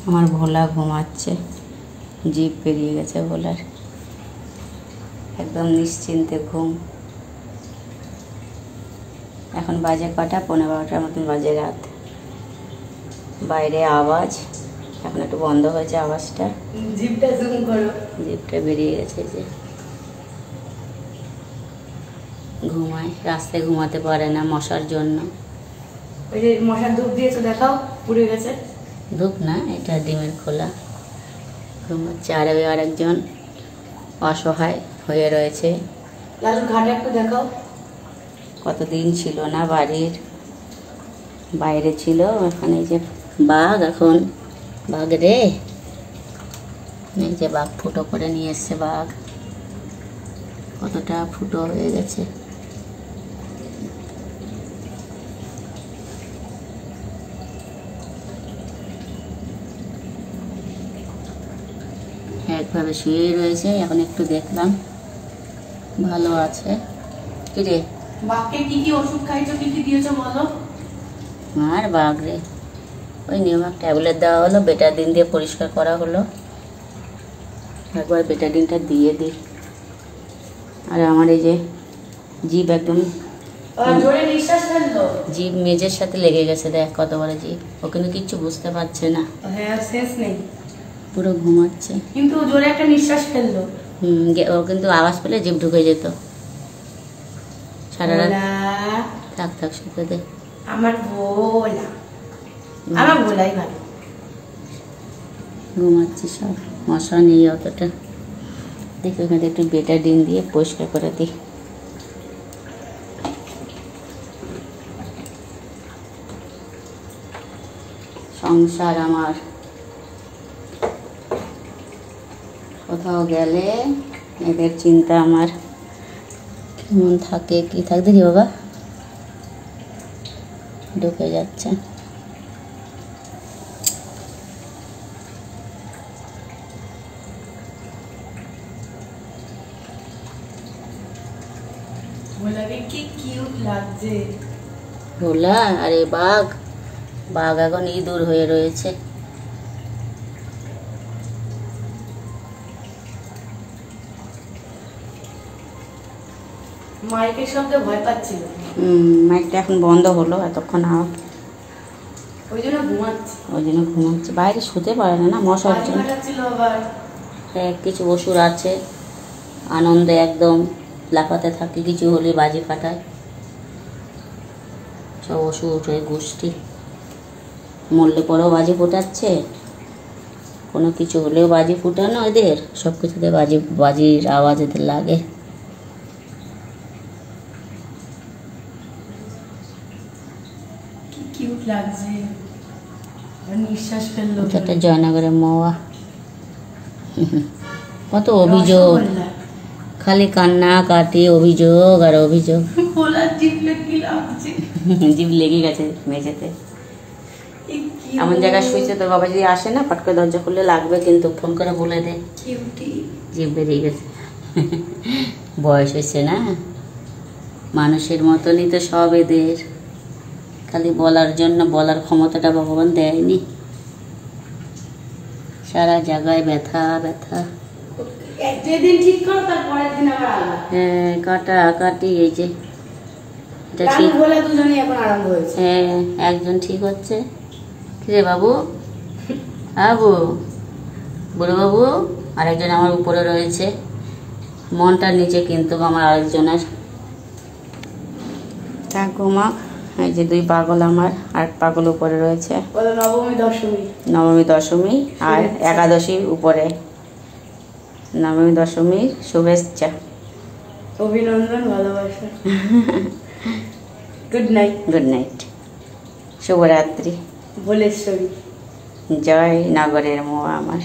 আমার ভোলা ঘুমাচ্ছে, জিভ বেরিয়ে গেছে ভোলার, একদম নিশ্চিন্তে ঘুম। এখন বাজে কটা, 11:15 মতন বাজে রাত। বাইরে আওয়াজ, এখন একটু বন্ধ হয়েছে আওয়াজটা। জিভটা জুম করো, জিভটা বেরিয়ে গেছে যে। ঘুমায়, রাস্তায় ঘুমাতে পারে না মশার জন্য। ওই যে মশার ধূপ দিয়েছো দেখাও, পুড়ে গেছে। ধূপ না, এটা ডিমের খোলা। ঘুমাচ্ছে। আর ওই আরেকজন অসহায় হয়ে রয়েছে। লালুর ঘাটে একটু দেখাও। কতদিন ছিল না বাড়ির বাইরে ছিল, এখানে যে বাঘ, এখন বাঘ রে, এই যে বাঘ ফুটো করে নিয়ে এসছে। বাঘ কতটা ফুটো হয়ে গেছে। একভাবে শুয়ে রয়েছে, এখন একটু দেখলাম ভালো আছে। কি রে, বাঘকে কি কি ওষুধ খাইছো, কি কি দিয়েছো বলো। আর বাঘ রে, ওই নিয়মাক ট্যাবলেট দেওয়া হলো, বেটাডিন দিয়ে পরিষ্কার করা হলো। একবার বেটাডিনটা দিয়ে দিই। আর আমার এই যে জিভ একদম, জোরে নিঃশ্বাস ফেললো, জিভ মেজের সাথে লেগে গেছে। দেখ কত বড় জিভ, ও কিন্তু কিচ্ছু বুঝতে পারছে না। হ্যাঁ শেষ নেই, পুরো ঘুমাচ্ছে। কিন্তু জোরে একটা নিঃশ্বাস ফেললো। ও কিন্তু আওয়াজ পেলে জিভ ঢুকে যেত। সারা রাত থাক থাক শুতে দে। আমার ভোলা, আমার ভোলাই ভালো। ঘুমাচ্ছে সব, মশা নেই অতটা। দেখি ওখানে একটু বেটাডিন দিয়ে পরিষ্কার করে দিই। সংসার আমার, কোথাও গেলে এদের চিন্তা আমার কেমন থাকে, কি থাকে। দেখি বাবা ঢুকে যাচ্ছে। ভোলাকে কি কিউট লাগছে। ভোলা, আরে বাঘ, বাঘ এখন ইঁদুর হয়ে রয়েছে। মাইকের শব্দে ভয় পাচ্ছিল। মাইকটা এখন বন্ধ হলো, এতক্ষণ ওই জন্য ঘুমাচ্ছে। ওই জন্য ঘুমাচ্ছে। বাইরে শুতে পারে না, মশার জন্য। হ্যাঁ, কিছু ওষুধ আছে, আনন্দে একদম লাফাতে থাকে। কিছু হলে বাজি ফাটায়, সব ওষুধ হয়ে গোষ্ঠী। মরলে পরেও বাজি ফোটাচ্ছে, কোনো কিছু হলেও বাজি ফুটানো এদের, সব কিছুতে বাজির আওয়াজ এদের লাগে। কি কিউট লাগছে, নিঃশ্বাস ফেললো। একটা জয়নগরের মওয়া। কত অভিযোগ, খালি কান্না কাটি, অভিযোগ আর অভিযোগ। জিভ লেগে গেছে মেঝেতে। এমন জায়গায় শুয়েছে, তোর বাবা যদি আসে না, ফট করে দরজা খুললে লাগবে, কিন্তু ফোন করে বলে দে জিভ বেরিয়ে গেছে। বয়স হয়েছে না, মানুষের মতনই তো সব এদের, খালি বলার জন্য বলার ক্ষমতাটা ভগবান দেয়নি। সারা জায়গায় ব্যথা ব্যথা। হ্যাঁ, কাটা কাটি, এই যে হ্যাঁ, একজন ঠিক হচ্ছে। কিরে বাবু, বাবু, বুড়ো বাবু, আরেকজন আমার উপরে রয়েছে, মনটার নিচে কিন্তু আমার আরেকজনের। তা ঘুমা। এই যে দুই পাগল আমার, আর পাগল উপরে রয়েছে। নবমী দশমী আর একাদশী উপরে। নবমী দশমীর শুভেচ্ছা, অভিনন্দন, ভালোবাসা। Good night. গুড নাইট, শুভরাত্রি। ভোলেশ্বরী, জয় নগরের মোয়া আমার।